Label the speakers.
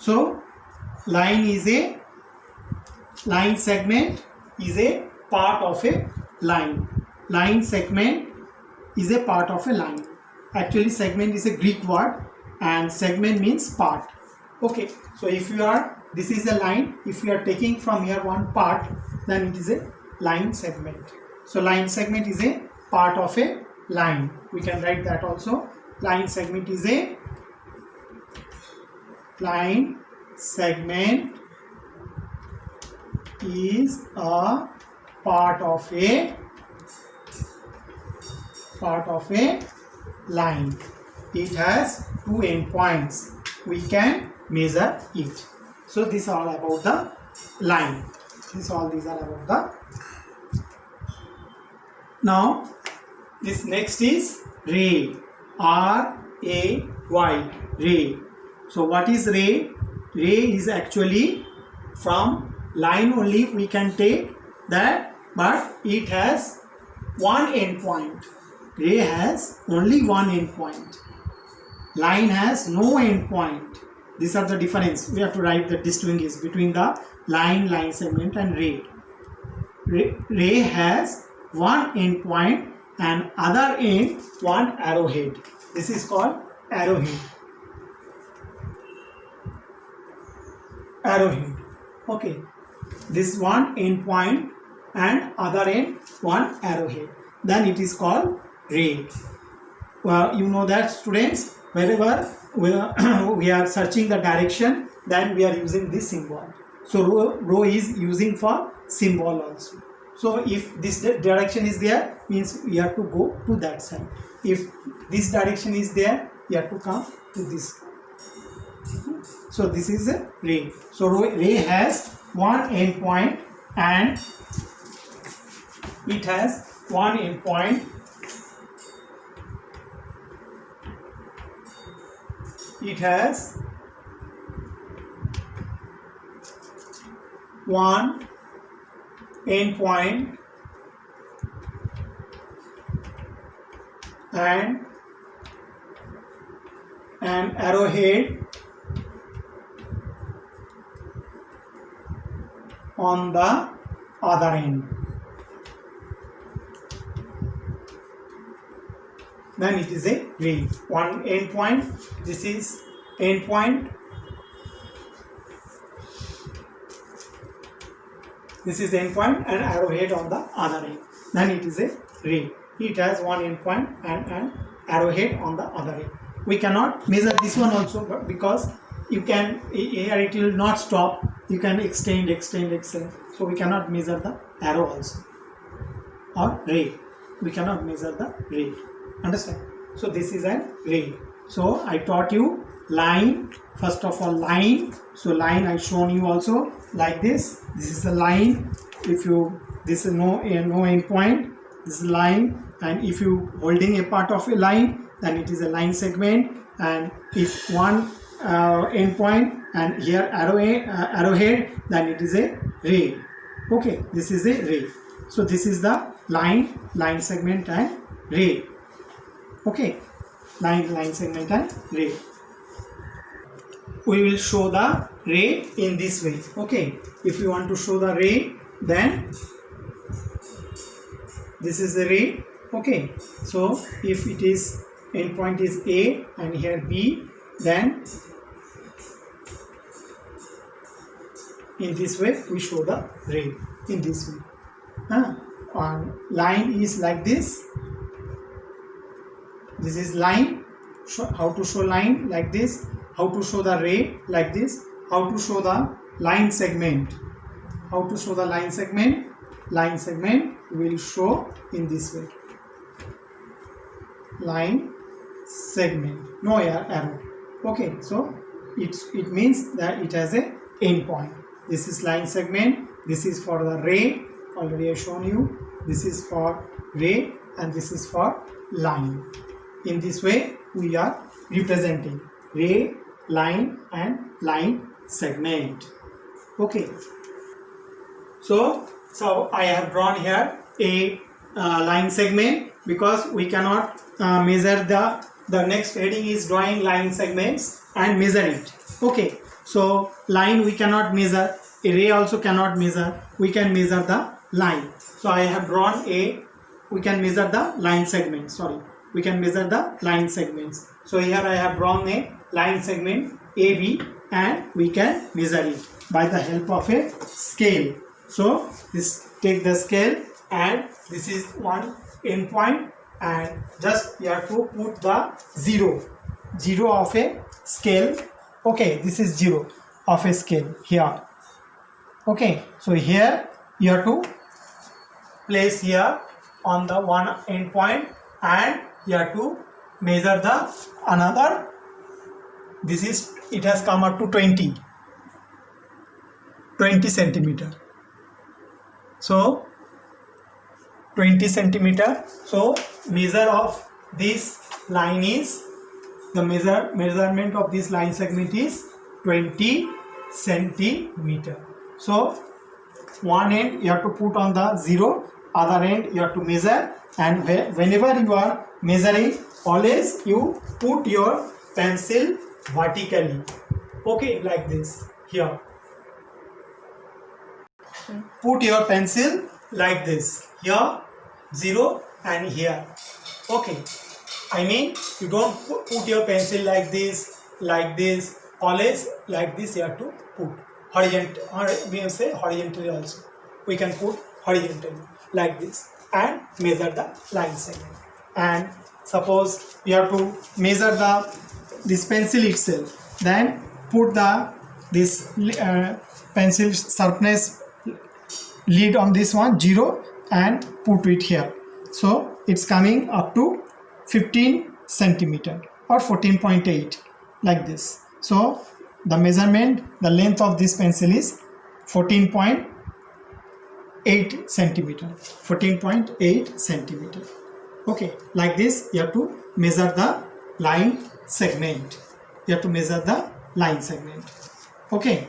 Speaker 1: So line segment is a part of a line. Line segment is a part of a line. Actually segment is a Greek word and segment means part. Okay, so if you are, this is a line, if you are taking from here one part, then it is a line segment. So line segment is a part of a line. We can write that also. Line segment is a line segment is a part of a line. It has two endpoints. We can measure it. So this is all about the line. These are about the. Now this next is ray. R-A-Y, ray. So what is ray? Ray is actually from line only we can take that, but it has one endpoint. Ray has only one endpoint. Line has no endpoint. These are the difference. We have to write the distinguish between the line segment and ray. Ray has one endpoint and other end one arrowhead. This is called arrowhead. Arrowhead. Okay. This one endpoint and other end one arrowhead. Then it is called ray. Well, you know that students, wherever we are searching the direction, then we are using this symbol. So row is using for symbol also. So if this direction is there, means we have to go to that side. If this direction is there, you have to come to this. So this is a ray. So ray has one endpoint and it has one endpoint. It has one endpoint and an arrowhead on the other end. Then it is a ray. One endpoint. This is endpoint. This is endpoint and arrowhead on the other end. Then it is a ray. It has one endpoint and an arrowhead on the other end. We cannot measure this one also because you can here it will not stop. You can extend. So we cannot measure the arrow also or ray. We cannot measure the ray. Understand? So this is a ray. So I taught you line. First of all, line. So line I shown you also like this. This is a line. If you this is no endpoint. This is line, and if you holding a part of a line, then it is a line segment. And if one endpoint and here arrowhead, then it is a ray. Okay, this is a ray. So this is the line segment and ray. Okay, line segment and ray. We will show the ray in this way. Okay, if you want to show the ray, then this is the ray. Okay, so if it is endpoint is A and here B, then in this way we show the ray in this way. Line is like this. This is line. How to show line like this? How to show the ray like this? How to show the line segment? How to show the line segment? Line segment will show in this way. Line segment, no arrow. Okay, so it means that it has a endpoint. This is line segment. This is for the ray. Already I shown you. This is for ray and this is for line. In this way we are representing ray, line and line segment. Okay. So I have drawn here a line segment because we cannot measure the next heading is drawing line segments and measure it. Okay. So line we cannot measure, a ray also cannot measure, we can measure the line. So I have drawn a, we can measure the line segment, sorry, we can measure the line segments. So here I have drawn a line segment AB and we can measure it by the help of a scale. So this, take the scale and this is one end point and just you have to put the zero of a scale. Okay, this is 0 of a scale here. Okay, so here you have to place here on the one end point and you have to measure the another. This is, it has come up to 20 centimeter. So 20 centimeter. So measure of this line is, the measurement of this line segment is 20 centimeter. So one end you have to put on the 0, other end you have to measure, and whenever you are measuring, always you put your pencil vertically. Okay, like this here. Put your pencil like this, here 0 and here. Okay, I mean you don't put your pencil like this, always like this you have to put horizontal, or we can say horizontally also. We can put horizontally like this and measure the line segment. And suppose you have to measure this pencil itself, then put this pencil sharpness lead on this one 0 and put it here. So it's coming up to 15 centimeter or 14.8 like this. So the measurement, the length of this pencil is 14.8 centimeter. 14.8 centimeter. Okay, like this you have to measure the line segment. You have to measure the line segment. Okay.